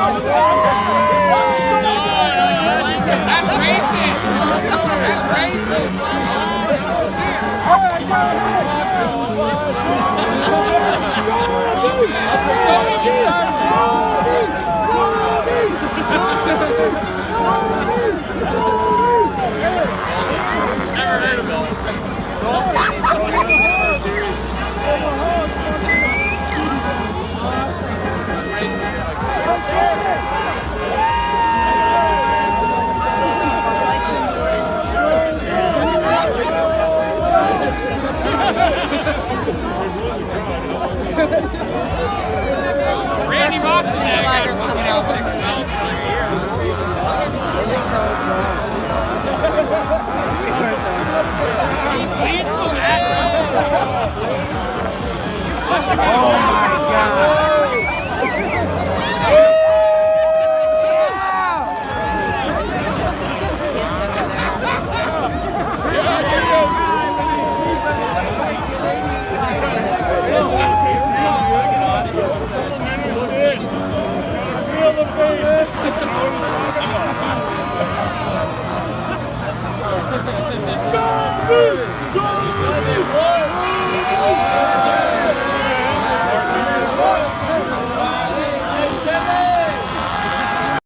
That's racist! That's racist! Never heard of those. Randy Moss is coming out next month. Oh my God! Go!